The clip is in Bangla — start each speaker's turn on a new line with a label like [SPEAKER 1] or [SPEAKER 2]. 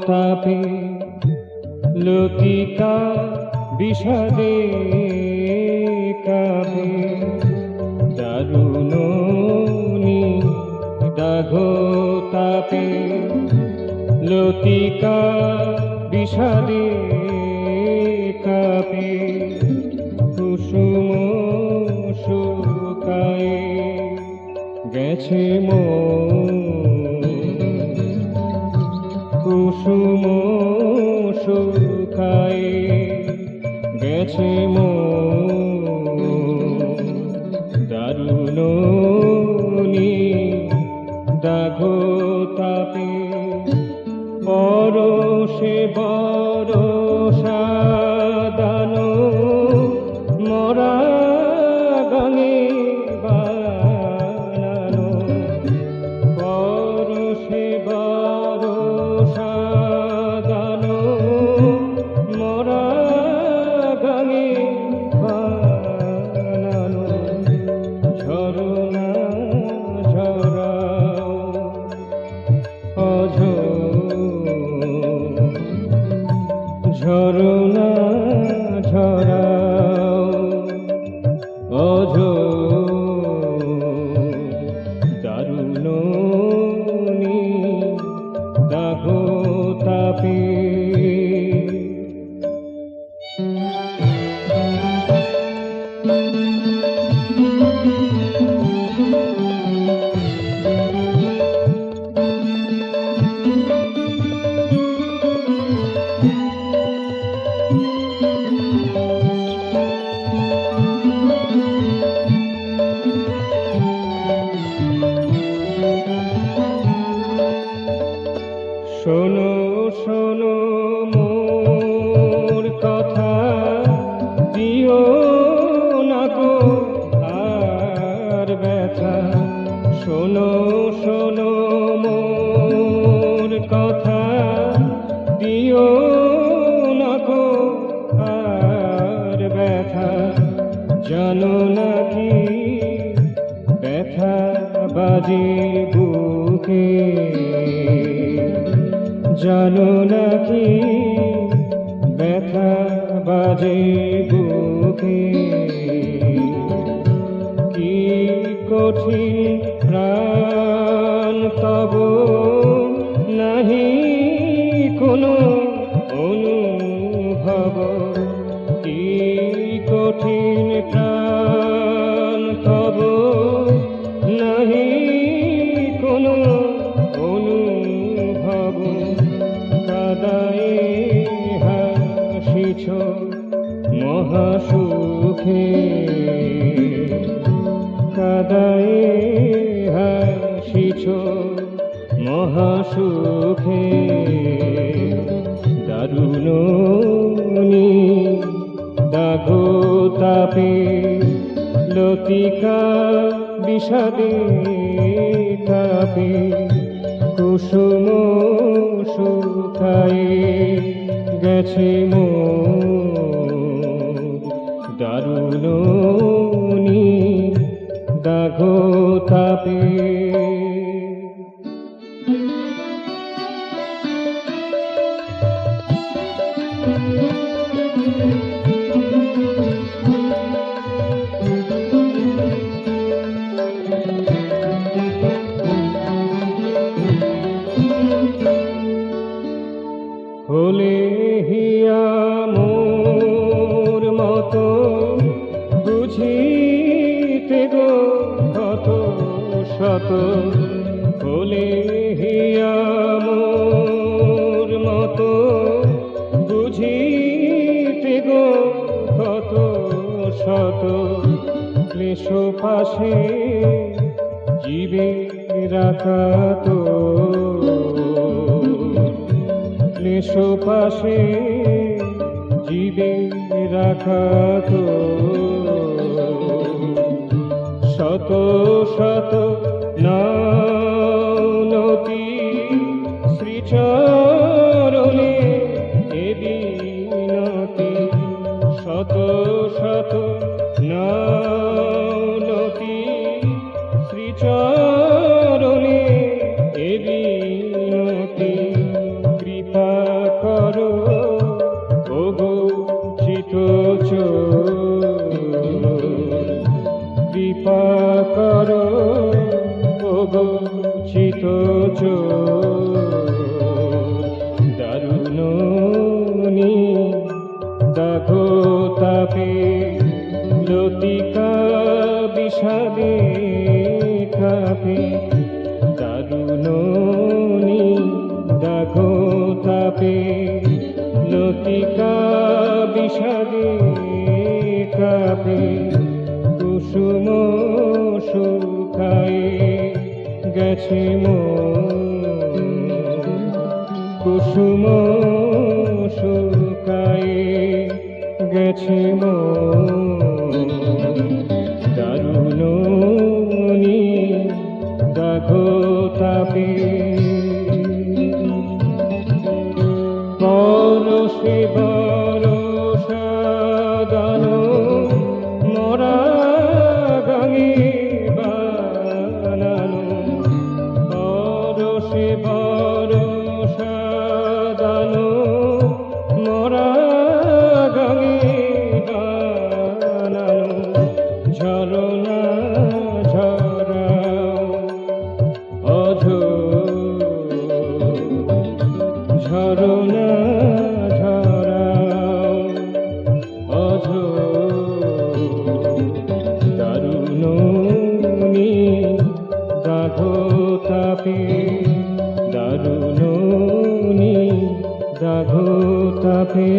[SPEAKER 1] তাপে লতিকা বিষাদে কাবে দারুণ দাঘ তাপে লতিকা বিষাদে কাপে কুসুম শুকায়ে গেছে কুসুম শুকায়ে গেছে দারুণ দাঘ তাপে পরশে বরষা দান মরা গাঙে বানানো পরশে বরষা দান মরা গাঙে বানানো ঝরনা ঝরাও ঝরনা ঝরাও দারুণ দাঘ তাপে শোনো শোনো মোর কথা দিও না গো আর ব্যথা শোনো শোনো মোর কথা দিও না গো আর ব্যথা জানো নাকি ব্যথা বাজে বুকে জানো নাকি ব্যথা বাজে বুকে কি কঠিন প্রাণ তব নাহি কোনো অনুভব কি কঠিন প্রাণ তব নাহি কোনো অনুভব কাদায়ে হাসিছ মহাসুখে কাদায়ে হাসিছ মহাসুখে দারুণ দাঘ তাপে লতিকা বিষাদে কাপে কুসুম শুকায়ে গেছে দারুণ দাঘ তাপে হলে হিয়া মোর মতো বুঝিতে গো কত শত হলে হিয়া মোর মতো বুঝিতে গো কত শত ক্লেশ পাশে জীবে রাখাত ক্লেশ পাশে জীবে রাখাত শত শত নতি শ্রীচরণে এ বিনতি শত শত নতি শ্রীচরণে এ বিনতি কৃপা চিত দারুণী দাগো তাপে লতিকা বিষাদে কাপে দারুণী দাগো তাপে লতিকা বিষাদে কাপে কুসুম শুকায়ে গেছে কুসুম শুকায়ে গেছে দারুণী দাগো তাপে পরশে বরষা দান মরা গাঙে বানানো পরশে বরষা দান মরা গাঙে বানানো ঝরনা ঝরাও ঝরনা ঝরাও দারুণী দাগো তাপে দারুণী দাগো তাপে